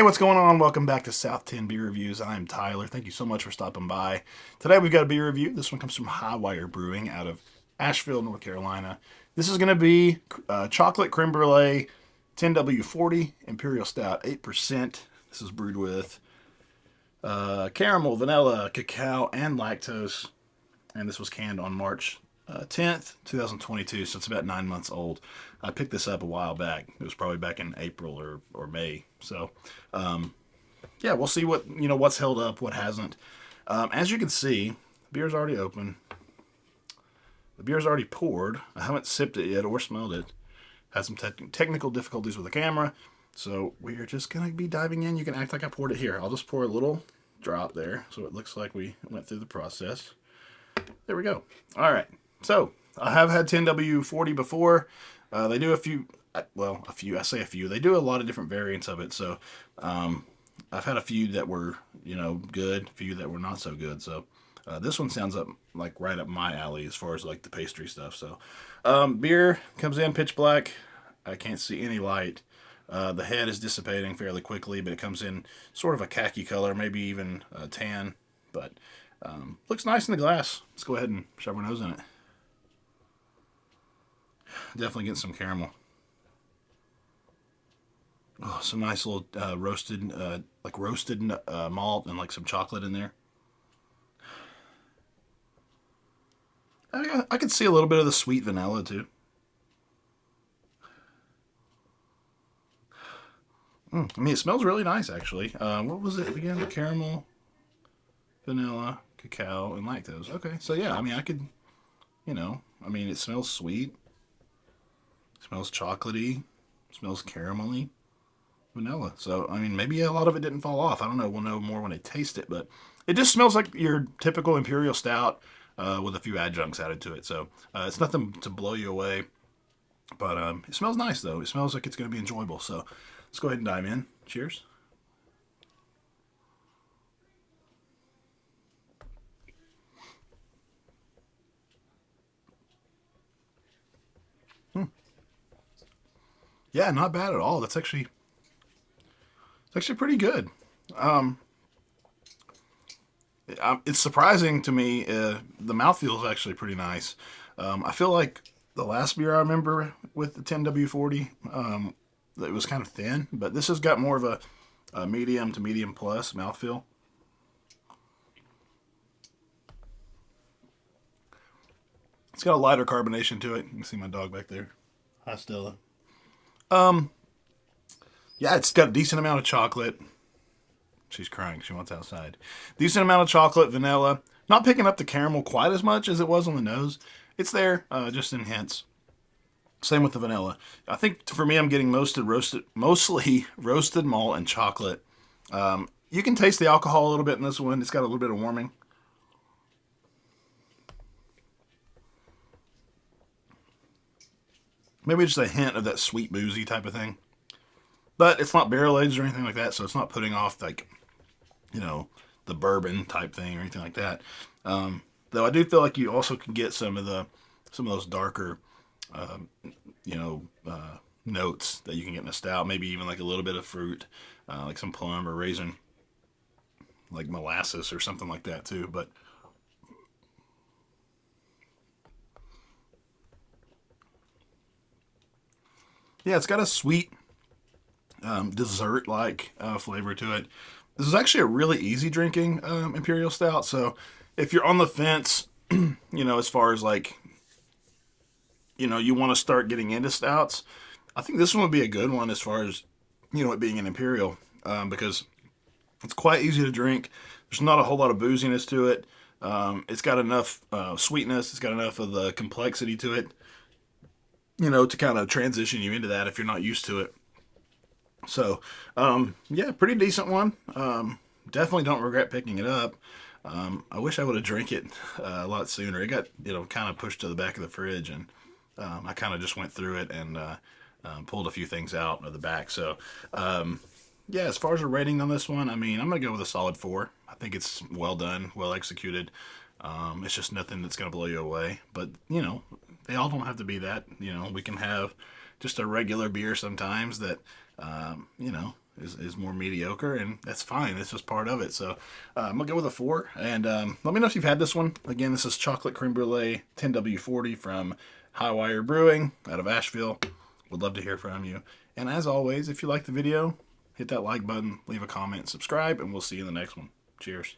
what's going on? Welcome back to South 10 Beer Reviews. I'm Tyler. Thank you so much for stopping by. Today we've got a beer review. This one comes from Highwire Brewing out of Asheville, North Carolina. This is going to be chocolate creme brulee 10W-40 Imperial Stout, 8%. This is brewed with caramel, vanilla, cacao, and lactose. And this was canned on March 10th, 2022, so it's about 9 months old. I picked this up a while back. It was probably back in April or May. So, yeah, we'll see what's held up, what hasn't. As you can see, the beer's already open. The beer's already poured. I haven't sipped it yet or smelled it. Had some technical difficulties with the camera, so we're just going to be diving in. You can act like I poured it here. I'll just pour a little drop there so it looks like we went through the process. There we go. All right. So, I have had 10W-40 before. They do a few. I say a few. They do a lot of different variants of it. So, I've had a few that were, good, a few that were not so good. So, this one sounds right up my alley as far as like the pastry stuff. So, beer comes in pitch black. I can't see any light. The head is dissipating fairly quickly, but it comes in sort of a khaki color, maybe even a tan. But looks nice in the glass. Let's go ahead and shove our nose in it. Definitely getting some caramel. Oh, some nice little roasted malt and like some chocolate in there. I could see a little bit of the sweet vanilla too. It smells really nice actually. What was it again? Caramel, vanilla, cacao, and lactose. Okay, so yeah, I could, it smells sweet. Smells chocolatey. Smells caramelly. Vanilla. So, maybe a lot of it didn't fall off. I don't know. We'll know more when I taste it. But it just smells like your typical Imperial Stout with a few adjuncts added to it. So, it's nothing to blow you away. But it smells nice, though. It smells like it's going to be enjoyable. So, let's go ahead and dive in. Cheers. Yeah, not bad at all. It's actually pretty good. It's surprising to me. The mouthfeel is actually pretty nice. I feel like the last beer I remember with the 10W-40, it was kind of thin, but this has got more of a medium to medium plus mouthfeel. It's got a lighter carbonation to it. You can see my dog back there. Hi, Stella. Yeah, it's got a decent amount of chocolate. She's crying. She wants outside. Decent amount of chocolate, vanilla. Not picking up the caramel quite as much as it was on the nose. It's there, just in hints. Same with the vanilla. I think for me, I'm getting mostly roasted malt and chocolate. You can taste the alcohol a little bit in this one. It's got a little bit of warming. Maybe just a hint of that sweet boozy type of thing. But it's not barrel aged or anything like that, so it's not putting off the bourbon type thing or anything like that. Though I do feel like you also can get some of those darker, notes that you can get in a stout. Maybe even like a little bit of fruit, like some plum or raisin, like molasses or something like that too. But yeah, it's got a sweet dessert-like flavor to it. This is actually a really easy drinking imperial stout. So if you're on the fence, as far as you want to start getting into stouts, I think this one would be a good one as far as it being an imperial because it's quite easy to drink. There's not a whole lot of booziness to it. It's got enough sweetness. It's got enough of the complexity to it, to kind of transition you into that if you're not used to it. So, yeah, pretty decent one. Definitely don't regret picking it up. I wish I would have drank it a lot sooner. It got, kind of pushed to the back of the fridge, and I kind of just went through it and pulled a few things out of the back. So, yeah, as far as a rating on this one, I'm going to go with a solid 4. I think it's well done, well executed. It's just nothing that's going to blow you away. But, they all don't have to be that. We can have just a regular beer sometimes that, is more mediocre, and that's fine. It's just part of it. So I'm gonna go with a 4. And let me know if you've had this one. Again, this is chocolate creme brulee 10W-40 from Highwire Brewing out of Asheville. Would love to hear from you. And as always, if you like the video, hit that like button, leave a comment, subscribe, and we'll see you in the next one. Cheers.